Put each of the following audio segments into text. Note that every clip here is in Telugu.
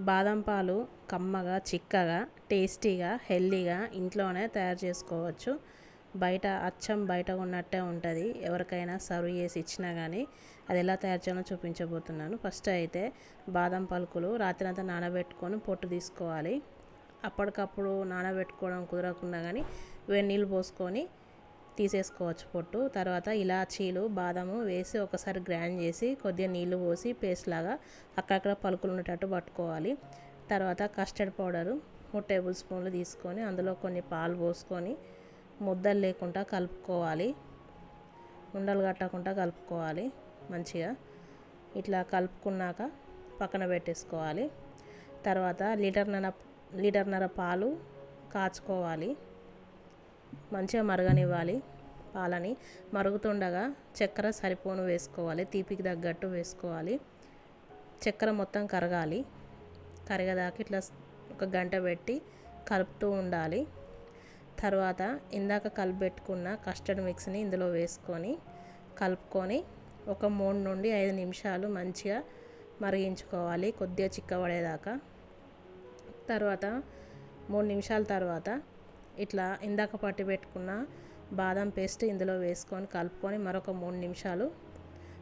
బాదం పాలు కమ్మగా, చిక్కగా, టేస్టీగా, హెల్దీగా ఇంట్లోనే తయారు చేసుకోవచ్చు. అచ్చం బయట ఉన్నట్టే ఉంటుంది. ఎవరికైనా సర్వ్ చేసి ఇచ్చినా కానీ అది ఎలా తయారు చేయాలో చూపించబోతున్నాను. ఫస్ట్ అయితే బాదం పలుకులు రాత్రంతా నానబెట్టుకొని పొట్టు తీసుకోవాలి. అప్పటికప్పుడు నానబెట్టుకోవడం కుదరకుండా కానీ వేడి నీళ్ళు పోసుకొని తీసేసుకోవచ్చు పొట్టు. తర్వాత ఇలాచీలు, బాదము వేసి ఒకసారి గ్రైండ్ చేసి కొద్దిగా నీళ్లు పోసి పేస్ట్ లాగా అక్కడక్కడ పలుకులు ఉండేటట్టు పట్టుకోవాలి. తర్వాత కస్టర్డ్ పౌడరు 3 టేబుల్ స్పూన్లు తీసుకొని అందులో కొన్ని పాలు పోసుకొని ముద్దలు లేకుండా కలుపుకోవాలి. ఉండలు కట్టకుండా కలుపుకోవాలి మంచిగా. ఇట్లా కలుపుకున్నాక పక్కన పెట్టేసుకోవాలి. తర్వాత లీటర్న్నర పాలు కాచుకోవాలి. మంచిగా మరగనివ్వాలి పాలని. మరుగుతుండగా చక్కెర సరిపోను వేసుకోవాలి. తీపికి తగ్గట్టు వేసుకోవాలి. చక్కెర మొత్తం కరగాలి. కరిగేదాకా ఇట్లా ఒక గంట పెట్టి కలుపుతూ ఉండాలి. తర్వాత ఇందాక కలిపెట్టుకున్న కస్టర్డ్ మిక్స్ని ఇందులో వేసుకొని కలుపుకొని ఒక 3 నుండి 5 నిమిషాలు మంచిగా మరిగించుకోవాలి కొద్దిగా చిక్కబడేదాకా. తర్వాత 3 నిమిషాల తర్వాత ఇట్లా ఇందాక పట్టి పెట్టుకున్న బాదం పేస్ట్ ఇందులో వేసుకొని కలుపుకొని మరొక 3 నిమిషాలు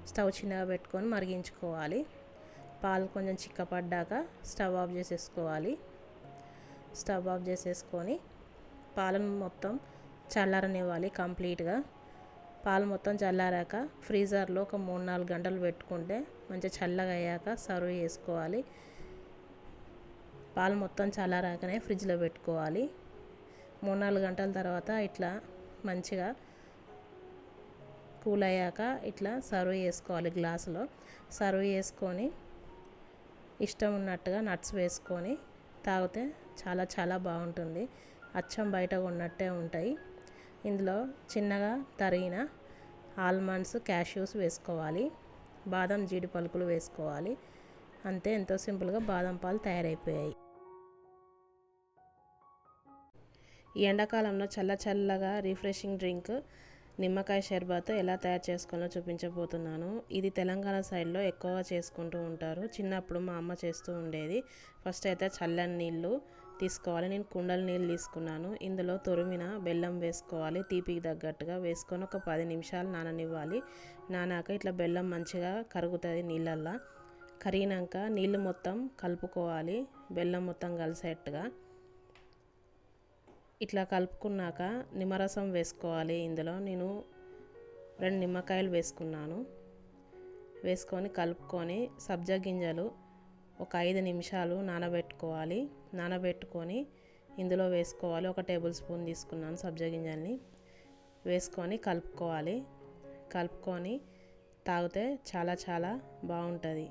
స్టవ్ చిన్నగా పెట్టుకొని మరిగించుకోవాలి. పాలు కొంచెం చిక్కపడ్డాక స్టవ్ ఆఫ్ చేసేసుకోవాలి. స్టవ్ ఆఫ్ చేసేసుకొని పాలను మొత్తం చల్లారనివ్వాలి కంప్లీట్గా. పాలు మొత్తం చల్లారాక ఫ్రీజర్లో ఒక 3-4 గంటలు పెట్టుకుంటే మంచిగా చల్లగా అయ్యాక సర్వ్ చేసుకోవాలి. పాలు మొత్తం చల్లారాకనే ఫ్రిడ్జ్లో పెట్టుకోవాలి. 3-4 గంటల తర్వాత ఇట్లా మంచిగా కూల్ అయ్యాక ఇట్లా సర్వ్ చేసుకోవాలి గ్లాసులో. సర్వ్ చేసుకొని ఇష్టం ఉన్నట్టుగా నట్స్ వేసుకొని తాగితే చాలా చాలా బాగుంటుంది. అచ్చం బయట ఉన్నట్టే ఉంటాయి. ఇందులో చిన్నగా తరిగిన ఆల్మండ్స్, క్యాష్యూస్ వేసుకోవాలి. బాదం, జీడి పలుకులు వేసుకోవాలి. అంతే, ఎంతో సింపుల్గా బాదం పాలు తయారైపోయాయి. ఈ ఎండాకాలంలో చల్లగా రిఫ్రెషింగ్ డ్రింక్ నిమ్మకాయ షర్బత్ ఎలా తయారు చేసుకోవాలో చూపించబోతున్నాను. ఇది తెలంగాణ సైడ్లో ఎక్కువగా చేసుకుంటూ ఉంటారు. చిన్నప్పుడు మా అమ్మ చేస్తూ ఉండేది. ఫస్ట్ అయితే చల్లని నీళ్ళు తీసుకోవాలి. నేను కుండల నీళ్ళు తీసుకున్నాను. ఇందులో తురిమిన బెల్లం వేసుకోవాలి. తీపికి తగ్గట్టుగా వేసుకొని ఒక 10 నిమిషాలు నాననివ్వాలి. నానాక ఇట్లా బెల్లం మంచిగా కరుగుతుంది నీళ్ళల్లో. కరిగినాక నీళ్ళు మొత్తం కలుపుకోవాలి బెల్లం మొత్తం కలిసేట్టుగా. ఇట్లా కలుపుకున్నాక నిమ్మరసం వేసుకోవాలి. ఇందులో నేను 2 నిమ్మకాయలు వేసుకున్నాను. వేసుకొని కలుపుకొని సబ్జా గింజలు ఒక 5 నిమిషాలు నానబెట్టుకోవాలి. నానబెట్టుకొని ఇందులో వేసుకోవాలి. 1 టేబుల్ స్పూన్ తీసుకున్నాను సబ్జా గింజల్ని. వేసుకొని కలుపుకోవాలి. కలుపుకొని తాగితే చాలా చాలా బాగుంటుంది.